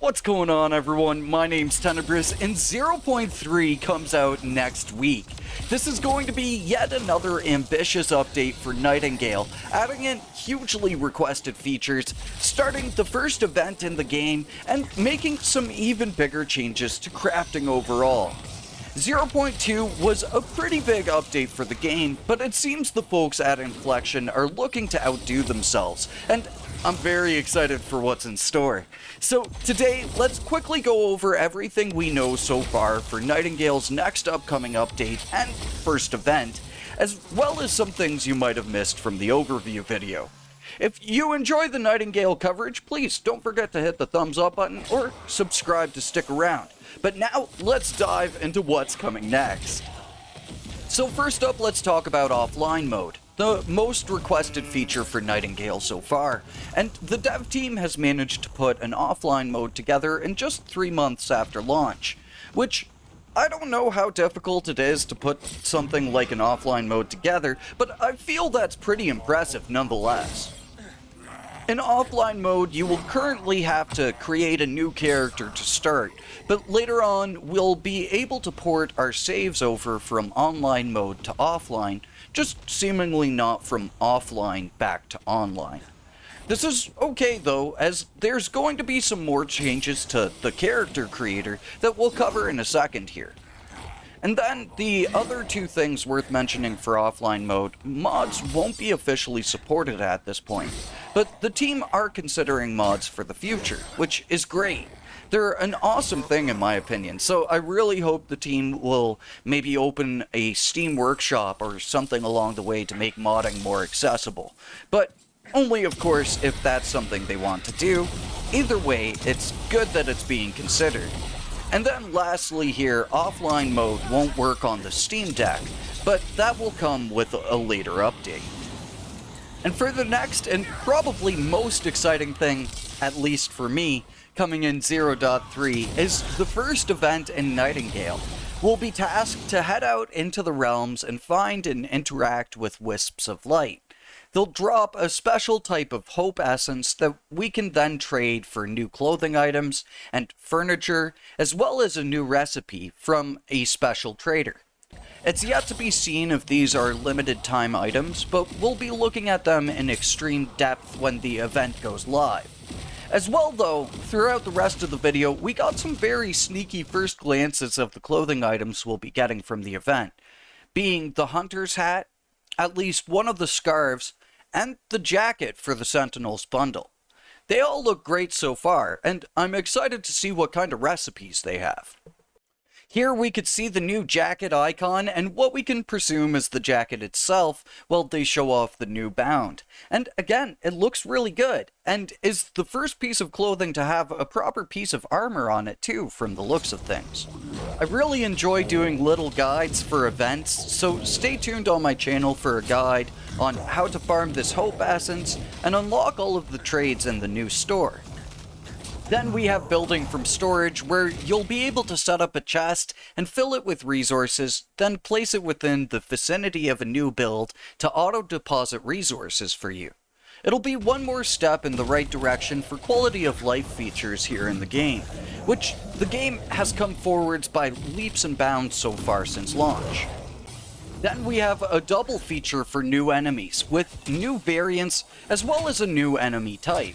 What's going on, everyone? My name's Tenebris, and 0.3 comes out next week. This is going to be yet another ambitious update for Nightingale, adding in hugely requested features, starting the first event in the game, and making some even bigger changes to crafting overall. 0.2 was a pretty big update for the game, but it seems the folks at Inflexion are looking to outdo themselves, and I'm very excited for what's in store. So today, let's quickly go over everything we know so far for Nightingale's next upcoming update and first event, as well as some things you might have missed from the overview video. If you enjoy the Nightingale coverage, please don't forget to hit the thumbs up button or subscribe to stick around. But now, let's dive into what's coming next. So first up, let's talk about offline mode, the most requested feature for Nightingale so far, and the dev team has managed to put an offline mode together in just 3 months after launch, which I don't know how difficult it is to put something like an offline mode together, but I feel that's pretty impressive nonetheless. In offline mode, you will currently have to create a new character to start, but later on we'll be able to port our saves over from online mode to offline, just seemingly not from offline back to online. This is okay though, as there's going to be some more changes to the character creator that we'll cover in a second here. And then, the other two things worth mentioning for offline mode, mods won't be officially supported at this point, but the team are considering mods for the future, which is great. They're an awesome thing in my opinion, so I really hope the team will maybe open a Steam workshop or something along the way to make modding more accessible. But only of course if that's something they want to do. Either way, it's good that it's being considered. And then lastly here, offline mode won't work on the Steam Deck, but that will come with a later update. And for the next and probably most exciting thing, at least for me, coming in 0.3 is the first event in Nightingale. We'll be tasked to head out into the realms and find and interact with wisps of light. They'll drop a special type of hope essence that we can then trade for new clothing items and furniture, as well as a new recipe from a special trader. It's yet to be seen if these are limited time items, but we'll be looking at them in extreme depth when the event goes live. As well though, throughout the rest of the video, we got some very sneaky first glances of the clothing items we'll be getting from the event, being the hunter's hat, at least one of the scarves, and the jacket for the Sentinel's bundle. They all look great so far, and I'm excited to see what kind of recipes they have. Here we could see the new jacket icon and what we can presume is the jacket itself while they show off the new bound. And again, it looks really good, and is the first piece of clothing to have a proper piece of armor on it too, from the looks of things. I really enjoy doing little guides for events, so stay tuned on my channel for a guide on how to farm this hope essence and unlock all of the trades in the new store. Then we have building from storage, where you'll be able to set up a chest and fill it with resources, then place it within the vicinity of a new build to auto-deposit resources for you. It'll be one more step in the right direction for quality of life features here in the game, which the game has come forwards by leaps and bounds so far since launch. Then we have a double feature for new enemies, with new variants as well as a new enemy type.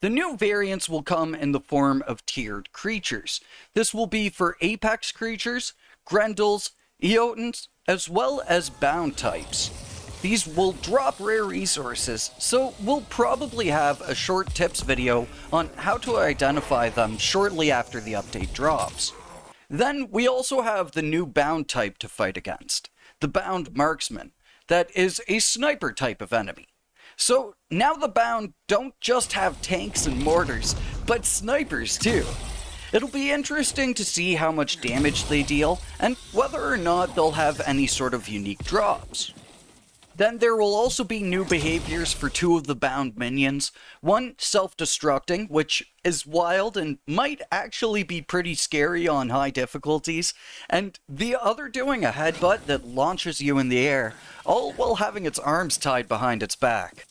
The new variants will come in the form of tiered creatures. This will be for apex creatures, grendels, eotans, as well as bound types. These will drop rare resources, so we'll probably have a short tips video on how to identify them shortly after the update drops. Then we also have the new bound type to fight against, the bound marksman, that is a sniper type of enemy. So now the bound don't just have tanks and mortars, but snipers too. It'll be interesting to see how much damage they deal, and whether or not they'll have any sort of unique drops. Then there will also be new behaviors for two of the bound minions, one self-destructing, which is wild and might actually be pretty scary on high difficulties, and the other doing a headbutt that launches you in the air, all while having its arms tied behind its back.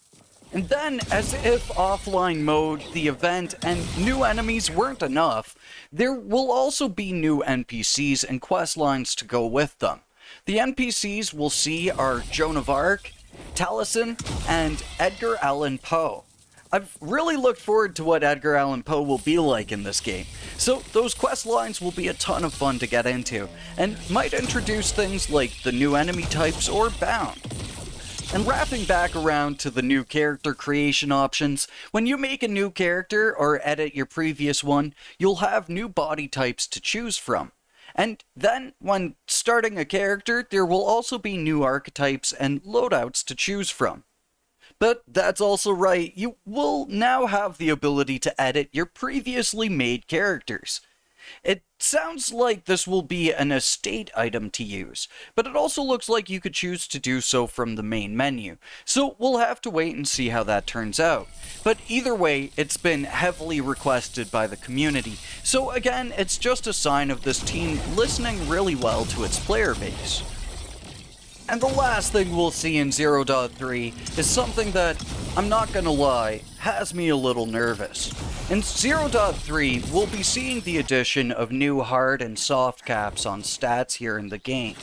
And then, as if offline mode, the event, and new enemies weren't enough, there will also be new NPCs and quest lines to go with them. The NPCs we'll see are Joan of Arc, Taliesin, and Edgar Allan Poe. I've really looked forward to what Edgar Allan Poe will be like in this game, so those quest lines will be a ton of fun to get into, and might introduce things like the new enemy types or bound. And wrapping back around to the new character creation options, when you make a new character or edit your previous one, you'll have new body types to choose from. And then, when starting a character, there will also be new archetypes and loadouts to choose from. But that's also right, you will now have the ability to edit your previously made characters. It sounds like this will be an estate item to use, but it also looks like you could choose to do so from the main menu, so we'll have to wait and see how that turns out. But either way, it's been heavily requested by the community, so again, it's just a sign of this team listening really well to its player base. And the last thing we'll see in 0.3 is something that, I'm not gonna lie, has me a little nervous. In 0.3, we'll be seeing the addition of new hard and soft caps on stats here in the game.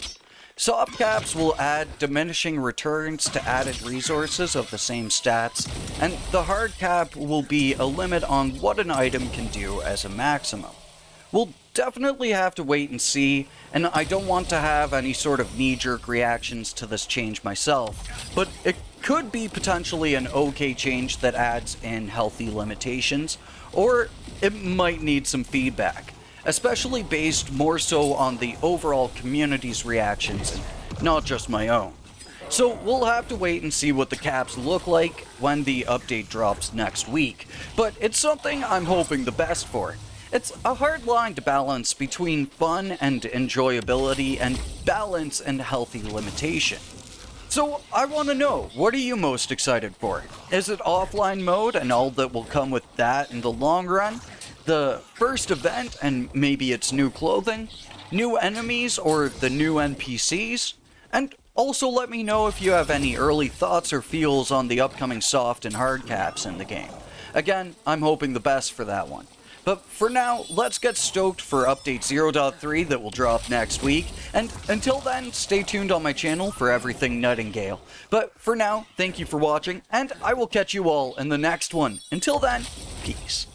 Soft caps will add diminishing returns to added resources of the same stats, and the hard cap will be a limit on what an item can do as a maximum. We'll definitely have to wait and see, and I don't want to have any sort of knee-jerk reactions to this change myself, but it could be potentially an okay change that adds in healthy limitations, or it might need some feedback, especially based more so on the overall community's reactions and not just my own. So we'll have to wait and see what the caps look like when the update drops next week, but it's something I'm hoping the best for. It's a hard line to balance between fun and enjoyability and balance and healthy limitation. So I want to know, what are you most excited for? Is it offline mode and all that will come with that in the long run? The first event and maybe its new clothing? New enemies or the new NPCs? And also let me know if you have any early thoughts or feels on the upcoming soft and hard caps in the game. Again, I'm hoping the best for that one. But for now, let's get stoked for update 0.3 that will drop next week, and until then, stay tuned on my channel for everything Nightingale. But for now, thank you for watching, and I will catch you all in the next one. Until then, peace.